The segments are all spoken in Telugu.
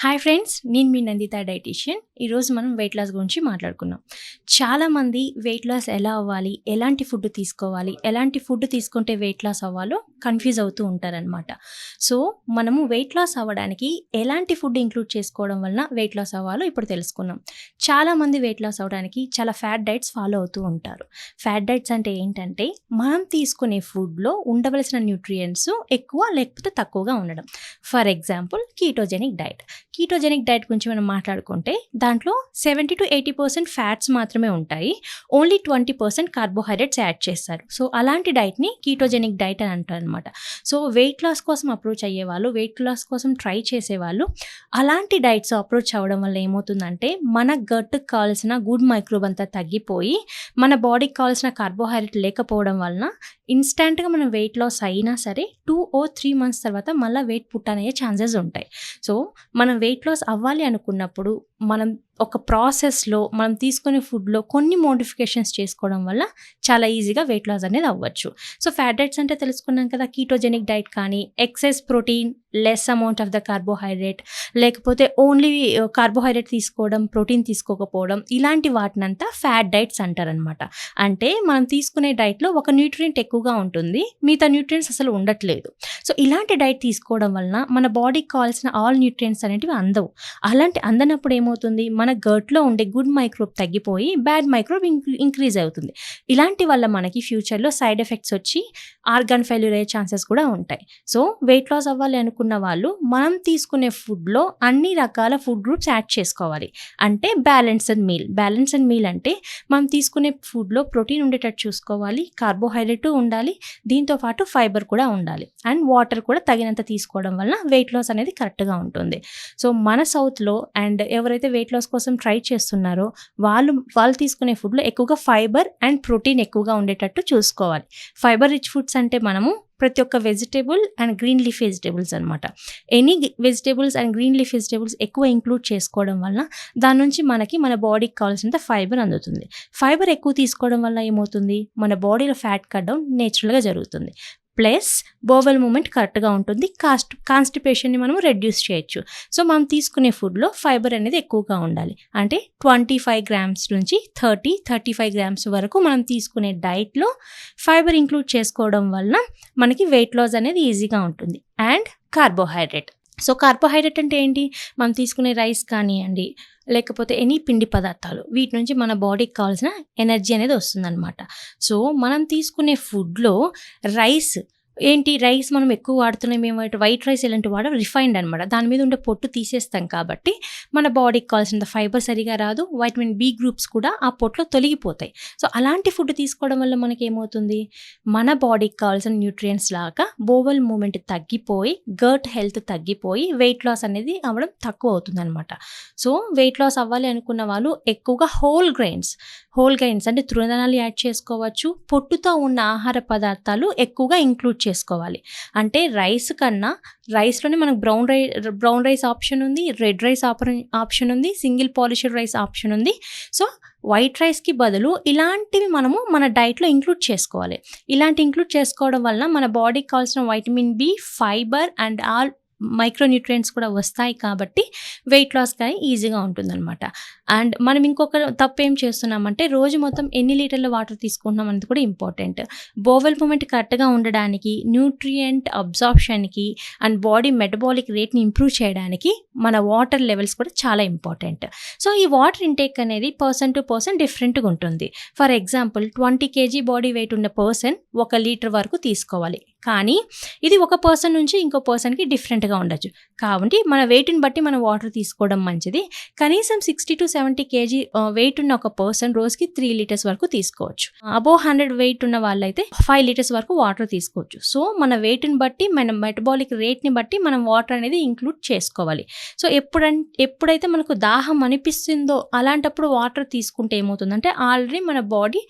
హాయ్ ఫ్రెండ్స్, నేను మీ నందిత డైటీషియన్. ఈరోజు మనం వెయిట్ లాస్ గురించి మాట్లాడుకుందాం. చాలామంది వెయిట్ లాస్ ఎలా అవ్వాలి, ఎలాంటి ఫుడ్ తీసుకోవాలి, ఎలాంటి ఫుడ్ తీసుకుంటే వెయిట్ లాస్ అవ్వాలో కన్ఫ్యూజ్ అవుతూ ఉంటారనమాట. సో మనము వెయిట్ లాస్ అవ్వడానికి ఎలాంటి ఫుడ్ ఇంక్లూడ్ చేసుకోవడం వలన వెయిట్ లాస్ అవ్వాలో ఇప్పుడు తెలుసుకుందాం. చాలామంది వెయిట్ లాస్ అవ్వడానికి చాలా ఫ్యాట్ డైట్స్ ఫాలో అవుతూ ఉంటారు. ఫ్యాట్ డైట్స్ అంటే ఏంటంటే మనం తీసుకునే ఫుడ్లో ఉండవలసిన న్యూట్రియంట్స్ ఎక్కువ లేకపోతే తక్కువగా ఉండడం. For example ketogenic diet. Ketogenic diet గురించి మనం మాట్లాడుకుంటే దాంట్లో 70-80% ఫ్యాట్స్ మాత్రమే ఉంటాయి. ఓన్లీ 20% కార్బోహైడ్రేట్స్ యాడ్ చేస్తారు. సో అలాంటి డైట్ని కీటోజెనిక్ డైట్ అని అంటారు అనమాట. సో వెయిట్ లాస్ కోసం అప్రోచ్ అయ్యేవాళ్ళు, వెయిట్ లాస్ కోసం ట్రై చేసేవాళ్ళు అలాంటి డైట్స్ అప్రోచ్ అవ్వడం వల్ల ఏమవుతుందంటే మన గట్కి కావాల్సిన గుడ్ మైక్రోబ్ అంతా తగ్గిపోయి మన బాడీకి కావాల్సిన కార్బోహైడ్రేట్ లేకపోవడం వలన ఇన్స్టెంట్గా మనం వెయిట్ లాస్ అయినా సరే 2 or 3 months తర్వాత మళ్ళీ వెయిట్ పుట్ అయ్యే ఛాన్సెస్ ఉంటాయి. సో మనం వెయిట్ లాస్ అవ్వాలి అనుకున్నప్పుడు మనం ఒక ప్రాసెస్లో మనం తీసుకునే ఫుడ్లో కొన్ని మోడిఫికేషన్స్ చేసుకోవడం వల్ల చాలా ఈజీగా వెయిట్ లాస్ అనేది అవ్వచ్చు. సో ఫ్యాట్ డైట్స్ అంటే తెలుసుకున్నాం కదా, కీటోజెనిక్ డైట్ కానీ excess protein, less amount of the carbohydrate, లేకపోతే ఓన్లీ కార్బోహైడ్రేట్ తీసుకోవడం, ప్రోటీన్ తీసుకోకపోవడం, ఇలాంటి వాటినంతా ఫ్యాట్ డైట్స్ అంటారనమాట. అంటే మనం తీసుకునే డైట్లో ఒక న్యూట్రియంట్ ఎక్కువగా ఉంటుంది, మిగతా న్యూట్రియంట్స్ అసలు ఉండట్లేదు. సో ఇలాంటి డైట్ తీసుకోవడం వలన మన బాడీకి కావాల్సిన ఆల్ న్యూట్రియంట్స్ అనేటివి అందవు. అలాంటి అందనప్పుడు ఏమవుతుంది, మన గట్లో ఉండే గుడ్ మైక్రోబ్ తగ్గిపోయి బ్యాడ్ మైక్రోబ్ ఇంక్రీజ్ అవుతుంది. ఇలాంటి వల్ల మనకి ఫ్యూచర్లో సైడ్ ఎఫెక్ట్స్ వచ్చి ఆర్గాన్ ఫెయిల్యూర్ అయ్యే ఛాన్సెస్ కూడా ఉంటాయి. సో వెయిట్ లాస్ అవ్వాలి అనుకున్న వాళ్ళు మనం తీసుకునే ఫుడ్లో అన్ని రకాల ఫుడ్ గ్రూప్స్ యాడ్ చేసుకోవాలి. అంటే బ్యాలెన్స్డ్ మీల్ అంటే మనం తీసుకునే ఫుడ్లో ప్రోటీన్ ఉండేటట్టు చూసుకోవాలి, కార్బోహైడ్రేట్ ఉండాలి, దీంతో పాటు ఫైబర్ కూడా ఉండాలి, అండ్ వాటర్ కూడా తగినంత తీసుకోవడం వల్ల వెయిట్ లాస్ అనేది కరెక్ట్గా ఉంటుంది. సో మన సౌత్లో అండ్ ఎవరైతే వెయిట్ లాస్ కోసం ట్రై చేస్తున్నారో వాళ్ళు తీసుకునే ఫుడ్లో ఎక్కువగా ఫైబర్ అండ్ ప్రోటీన్ ఎక్కువగా ఉండేటట్టు చూసుకోవాలి. ఫైబర్ రిచ్ ఫుడ్స్ అంటే మనము ప్రతి ఒక్క vegetable and green leaf vegetables అనమాట. Any vegetables and green leaf vegetables ఎక్కువ ఇంక్లూడ్ చేసుకోవడం వల్ల దాని నుంచి మనకి మన బాడీకి కావాల్సినంత ఫైబర్ అందుతుంది. ఫైబర్ ఎక్కువ తీసుకోవడం వల్ల ఏమవుతుంది, మన బాడీలో ఫ్యాట్ కట్ డౌన్ నేచురల్గా జరుగుతుంది. ప్లస్ బోవెల్ మూమెంట్ కరెక్ట్గా ఉంటుంది, కాన్స్టిపేషన్ని మనము రెడ్యూస్ చేయొచ్చు. సో మనం తీసుకునే ఫుడ్లో ఫైబర్ అనేది ఎక్కువగా ఉండాలి. అంటే 25 grams నుంచి 30-35 grams వరకు మనం తీసుకునే డైట్లో ఫైబర్ ఇంక్లూడ్ చేసుకోవడం వలన మనకి వెయిట్ లాస్ అనేది ఈజీగా ఉంటుంది. And carbohydrate. సో కార్బోహైడ్రేట్ అంటే ఏంటి, మనం తీసుకునే రైస్ కానివ్వండి, లేకపోతే ఎనీ పిండి పదార్థాలు, వీటి నుంచి మన బాడీకి కావాల్సిన ఎనర్జీ అనేది వస్తుందన్నమాట. సో మనం తీసుకునే ఫుడ్లో రైస్ మనం ఎక్కువ వాడుతున్నాం, మేము వైట్ రైస్ ఇలాంటి రిఫైన్డ్ అనమాట. దాని మీద ఉండే పొట్టు తీసేస్తాం కాబట్టి మన బాడీకి కావాల్సిన ఫైబర్ సరిగా రాదు, వైటమిన్ బి గ్రూప్స్ కూడా ఆ పొట్టులో తొలగిపోతాయి. సో అలాంటి ఫుడ్ తీసుకోవడం వల్ల మనకి ఏమవుతుంది, మన బాడీకి కావాల్సిన న్యూట్రియంట్స్ లాగా బోవెల్ మూమెంట్ తగ్గిపోయి గట్ హెల్త్ తగ్గిపోయి వెయిట్ లాస్ అనేది అవ్వడం తక్కువ అవుతుంది అనమాట. సో వెయిట్ లాస్ అవ్వాలి అనుకున్న వాళ్ళు ఎక్కువగా హోల్ గ్రెయిన్స్ అంటే తృణధాన్యాలు యాడ్ చేసుకోవచ్చు. పొట్టుతో ఉన్న ఆహార పదార్థాలు ఎక్కువగా ఇంక్లూడ్ చేసుకోవాలి. అంటే రైస్ కన్నా రైస్లోనే మనకు బ్రౌన్ రైస్ ఆప్షన్ ఉంది, రెడ్ రైస్ ఆప్షన్ ఉంది, సింగిల్ పాలిష్డ్ రైస్ ఆప్షన్ ఉంది. సో వైట్ రైస్కి బదులు ఇలాంటివి మనము మన డైట్లో ఇంక్లూడ్ చేసుకోవాలి. ఇంక్లూడ్ చేసుకోవడం వల్ల మన బాడీకి కావాల్సిన vitamin B, fibre and all micronutrients కూడా వస్తాయి కాబట్టి వెయిట్ లాస్ కానీ ఈజీగా ఉంటుందన్నమాట. అండ్ మనం ఇంకొక తప్పు ఏం చేస్తున్నామంటే రోజు మొత్తం ఎన్ని లీటర్ల వాటర్ తీసుకుంటున్నాం అనేది కూడా ఇంపార్టెంట్. బోవెల్ మూమెంట్ కరెక్ట్గా ఉండడానికి, న్యూట్రియంట్ అబ్జార్ప్షన్కి అండ్ బాడీ మెటబాలిక్ రేట్ని ఇంప్రూవ్ చేయడానికి మన వాటర్ లెవెల్స్ కూడా చాలా ఇంపార్టెంట్. సో ఈ వాటర్ ఇంటేక్ అనేది పర్సన్ టు పర్సన్ డిఫరెంట్గా ఉంటుంది. For example 20 kg body weight ఉన్న పర్సన్ 1 లీటర్ వరకు తీసుకోవాలి. కానీ ఇది ఒక పర్సన్ నుంచి ఇంకో పర్సన్కి డిఫరెంట్గా ఉండొచ్చు. కాబట్టి మన వెయిట్ని బట్టి మనం వాటర్ తీసుకోవడం మంచిది. కనీసం 60-70 kg వెయిట్ ఉన్న ఒక పర్సన్ రోజుకి 3 liters వరకు తీసుకోవచ్చు. అబోవ్ 100 వెయిట్ ఉన్న వాళ్ళైతే 5 liters వరకు వాటర్ తీసుకోవచ్చు. సో మన వెయిట్ని బట్టి, మన మెటబాలిక్ రేట్ని బట్టి మనం వాటర్ అనేది ఇంక్లూడ్ చేసుకోవాలి. సో ఎప్పుడైతే మనకు దాహం అనిపిస్తుందో అలాంటప్పుడు వాటర్ తీసుకుంటే ఏమవుతుందంటే ఆల్రెడీ మన బాడీ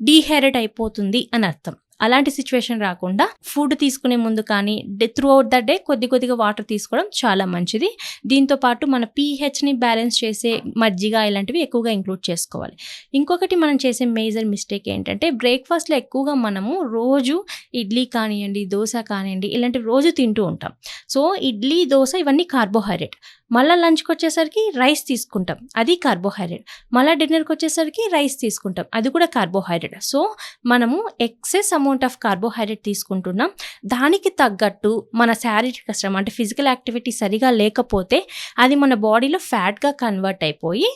డీహైడ్రేట్ అయిపోతుంది అని అర్థం. అలాంటి సిచ్యువేషన్ రాకుండా ఫుడ్ తీసుకునే ముందు కానీ త్రూ అవుట్ ద డే కొద్దిగా వాటర్ తీసుకోవడం చాలా మంచిది. దీంతో పాటు మన పీహెచ్ని బ్యాలెన్స్ చేసే మజ్జిగ ఇలాంటివి ఎక్కువగా ఇంక్లూడ్ చేసుకోవాలి. ఇంకొకటి మనం చేసే మేజర్ మిస్టేక్ ఏంటంటే బ్రేక్ఫాస్ట్లో ఎక్కువగా మనము రోజు ఇడ్లీ కానివ్వండి, దోశ కానివ్వండి ఇలాంటివి రోజు తింటూ ఉంటాం. సో ఇడ్లీ, దోశ ఇవన్నీ కార్బోహైడ్రేట్. మళ్ళీ లంచ్కి వచ్చేసరికి రైస్ తీసుకుంటాం, అది కార్బోహైడ్రేట్. మళ్ళీ డిన్నర్కి వచ్చేసరికి రైస్ తీసుకుంటాం, అది కూడా కార్బోహైడ్రేట్. సో మనము ఎక్సెస్ అమౌంట్ ఆఫ్ కార్బోహైడ్రేట్ తీసుకుంటున్నాం. దానికి తగ్గట్టు మన శారీరక శ్రమ అంటే ఫిజికల్ యాక్టివిటీ సరిగా లేకపోతే అది మన బాడీలో ఫ్యాట్గా కన్వర్ట్ అయిపోయి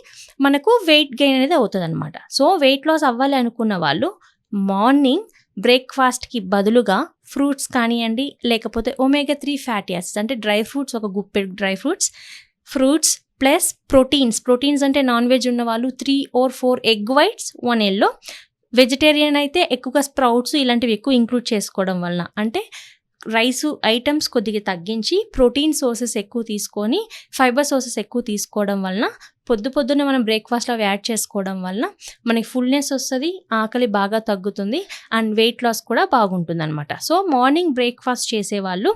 మనకు వెయిట్ గెయిన్ అనేది అవుతుంది అనమాట. సో వెయిట్ లాస్ అవ్వాలి అనుకున్న వాళ్ళు మార్నింగ్ బ్రేక్ఫాస్ట్కి బదులుగా ఫ్రూట్స్ కానివ్వండి, లేకపోతే ఒమేగా 3 ఫ్యాటీ యాసిడ్స్ అంటే డ్రై ఫ్రూట్స్, ఒక గుప్పెడు డ్రై ఫ్రూట్స్ ప్లస్ ప్రోటీన్స్ అంటే నాన్ వెజ్ ఉన్న వాళ్ళు 3 or 4 egg whites, 1 yellow. Vegetarian అయితే ఎక్కువగా స్ప్రౌట్స్ ఇలాంటివి ఎక్కువ ఇంక్లూడ్ చేసుకోవడం వలన, అంటే రైసు ఐటమ్స్ కొద్దిగా తగ్గించి ప్రోటీన్ సోర్సెస్ ఎక్కువ తీసుకొని ఫైబర్ సోర్సెస్ ఎక్కువ తీసుకోవడం వలన పొద్దున్నే మనం బ్రేక్ఫాస్ట్లో అవి యాడ్ చేసుకోవడం వలన మనకి ఫుల్నెస్ వస్తుంది, ఆకలి బాగా తగ్గుతుంది అండ్ వెయిట్ లాస్ కూడా బాగుంటుంది అనమాట. సో మార్నింగ్ బ్రేక్ఫాస్ట్ చేసేవాళ్ళు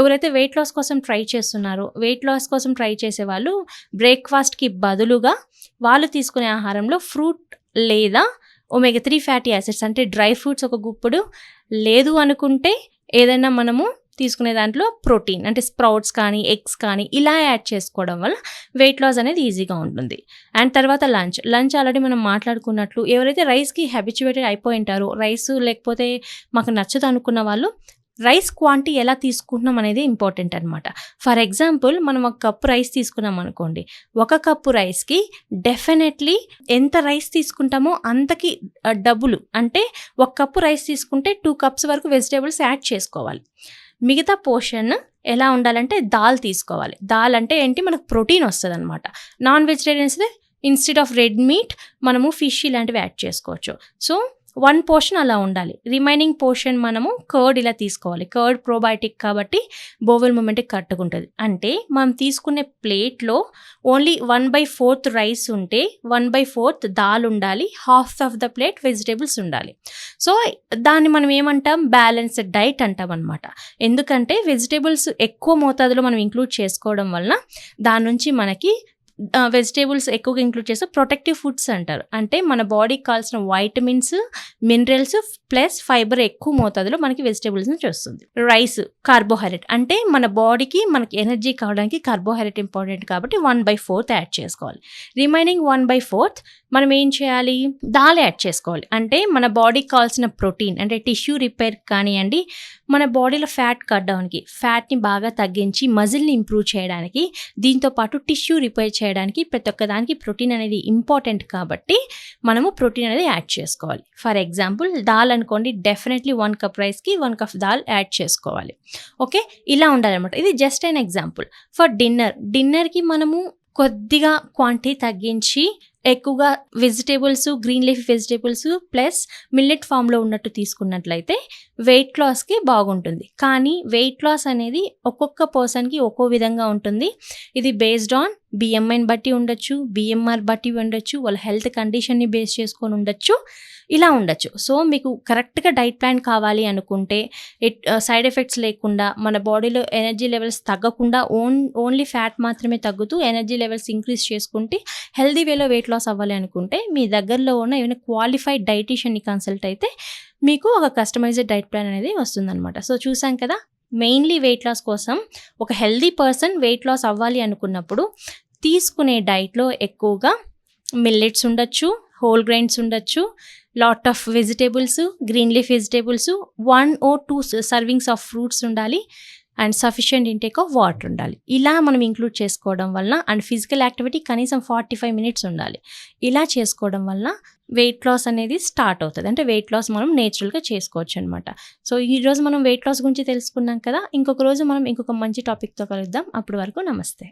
ఎవరైతే వెయిట్ లాస్ కోసం ట్రై చేస్తున్నారో, వెయిట్ లాస్ కోసం ట్రై చేసేవాళ్ళు బ్రేక్ఫాస్ట్కి బదులుగా వాళ్ళు తీసుకునే ఆహారంలో ఫ్రూట్ లేదా ఒమేగా 3 ఫ్యాటీ యాసిడ్స్ అంటే డ్రై ఫ్రూట్స్ ఒక గుప్పుడు, లేదు అనుకుంటే ఏదైనా మనము తీసుకునే దాంట్లో ప్రోటీన్ అంటే స్ప్రౌట్స్ కానీ, ఎగ్స్ కానీ ఇలా యాడ్ చేసుకోవడం వల్ల వెయిట్ లాస్ అనేది ఈజీగా ఉంటుంది. అండ్ తర్వాత లంచ్ ఆల్రెడీ మనం మాట్లాడుకున్నట్లు ఎవరైతే రైస్కి హ్యాబిచువేటెడ్ అయిపోయి ఉంటారో, రైస్ లేకపోతే మాకు నచ్చదు అనుకున్న వాళ్ళు రైస్ క్వాంటిటీ ఎలా తీసుకుంటున్నాం అనేది ఇంపార్టెంట్ అనమాట. ఫర్ ఎగ్జాంపుల్ మనం 1 కప్పు రైస్ తీసుకున్నాం అనుకోండి, 1 కప్పు రైస్కి డెఫినెట్లీ ఎంత రైస్ తీసుకుంటామో అంతకి డబుల్, అంటే 1 కప్పు రైస్ తీసుకుంటే 2 కప్స్ వరకు వెజిటేబుల్స్ యాడ్ చేసుకోవాలి. మిగతా పోర్షన్ ఎలా ఉండాలంటే దాల్ తీసుకోవాలి. దాల్ అంటే ఏంటి, మనకు ప్రోటీన్ వస్తుంది అనమాట. Non vegetarians instead of red meat మనము ఫిష్ ఇలాంటివి యాడ్ చేసుకోవచ్చు. సో 1 పోర్షన్ అలా ఉండాలి. రిమైనింగ్ పోర్షన్ మనము కర్డ్ ఇలా తీసుకోవాలి. కర్డ్ ప్రోబయోటిక్ కాబట్టి బోవెల్ మూమెంట్కి కట్టుకుంటుంది. అంటే మనం తీసుకునే ప్లేట్లో ఓన్లీ 1/4 రైస్ ఉంటే 1/4 దాల్ ఉండాలి, half of the plate vegetables ఉండాలి. సో దాన్ని మనం ఏమంటాం, బ్యాలెన్స్డ్ డైట్ అంటాం అనమాట. ఎందుకంటే వెజిటేబుల్స్ ఎక్కువ మోతాదులో మనం ఇంక్లూడ్ చేసుకోవడం వలన దాని నుంచి మనకి వెజిటేబుల్స్ ఎక్కువగా ఇంక్లూడ్ చేస్తే ప్రొటెక్టివ్ ఫుడ్స్ అంటారు. అంటే మన బాడీకి కావాల్సిన వైటమిన్స్, మినరల్స్ ప్లస్ ఫైబర్ ఎక్కువ మోతాదులో మనకి వెజిటేబుల్స్ నుంచి వస్తుంది. రైస్ కార్బోహైడ్రేట్, అంటే మన బాడీకి మనకి ఎనర్జీ కావడానికి కార్బోహైడ్రేట్ ఇంపార్టెంట్ కాబట్టి 1/4 యాడ్ చేసుకోవాలి. రిమైనింగ్ 1/4 మనం ఏం చేయాలి, దాల్ యాడ్ చేసుకోవాలి. అంటే మన బాడీకి కావాల్సిన ప్రోటీన్ అంటే టిష్యూ రిపేర్ కానివ్వండి, మన బాడీలో ఫ్యాట్ కట్ డౌన్కి, ఫ్యాట్ని బాగా తగ్గించి మజిల్ని ఇంప్రూవ్ చేయడానికి, దీంతోపాటు టిష్యూ రిపేర్ చేయడానికి ప్రతి ఒక్క దానికి ప్రోటీన్ అనేది ఇంపార్టెంట్ కాబట్టి మనము ప్రోటీన్ అనేది యాడ్ చేసుకోవాలి. ఫర్ ఎగ్జాంపుల్ దాల్ అనుకోండి, డెఫినెట్లీ 1 కప్ రైస్కి 1 కప్ దాల్ యాడ్ చేసుకోవాలి. ఓకే, ఇలా ఉండాలన్నమాట. ఇది జస్ట్ అన్ ఎగ్జాంపుల్. ఫర్ డిన్నర్కి మనము కొద్దిగా క్వాంటిటీ తగ్గించి ఎక్కువగా vegetables, green leaf vegetables plus millet ఫామ్లో ఉన్నట్టు తీసుకున్నట్లయితే వెయిట్ లాస్కి బాగుంటుంది. కానీ వెయిట్ లాస్ అనేది ఒక్కొక్క పర్సన్కి ఒక్కో విధంగా ఉంటుంది. ఇది బేస్డ్ ఆన్ బిఎంఐని బట్టి ఉండొచ్చు, బిఎంఆర్ బట్టి ఉండొచ్చు, వాళ్ళ హెల్త్ కండిషన్ని బేస్ చేసుకొని ఉండొచ్చు, ఇలా ఉండొచ్చు. సో మీకు కరెక్ట్గా డైట్ ప్లాన్ కావాలి అనుకుంటే సైడ్ ఎఫెక్ట్స్ లేకుండా మన బాడీలో ఎనర్జీ లెవెల్స్ తగ్గకుండా ఓన్లీ ఫ్యాట్ మాత్రమే తగ్గుతూ ఎనర్జీ లెవెల్స్ ఇంక్రీజ్ చేసుకుంటే హెల్దీ వేలో వెయిట్ లాస్ అవ్వాలి అనుకుంటే మీ దగ్గరలో ఉన్న ఏమైనా క్వాలిఫైడ్ డైటీషియన్ని కన్సల్ట్ అయితే మీకు ఒక కస్టమైజ్డ్ డైట్ ప్లాన్ అనేది వస్తుందన్నమాట. సో చూసాం కదా, మెయిన్లీ వెయిట్ లాస్ కోసం ఒక హెల్దీ పర్సన్ వెయిట్ లాస్ అవ్వాలి అనుకున్నప్పుడు తీసుకునే డైట్లో ఎక్కువగా మిల్లెట్స్ ఉండొచ్చు, హోల్ గ్రెయిన్స్ ఉండొచ్చు, lot of vegetables, green leaf vegetables, 1 or 2 servings of fruits ఉండాలి and sufficient intake of water ఉండాలి. ఇలా మనం ఇంక్లూడ్ చేసుకోవడం వలన అండ్ ఫిజికల్ యాక్టివిటీ కనీసం 45 minutes ఉండాలి. ఇలా చేసుకోవడం వలన వెయిట్ లాస్ అనేది స్టార్ట్ అవుతుంది. అంటే వెయిట్ లాస్ మనం నేచురల్గా చేసుకోవచ్చు అనమాట. సో ఈరోజు మనం వెయిట్ లాస్ గురించి తెలుసుకున్నాం కదా, ఇంకొక రోజు మనం ఇంకొక మంచి టాపిక్తో కలుద్దాం. అప్పటి వరకు నమస్తే.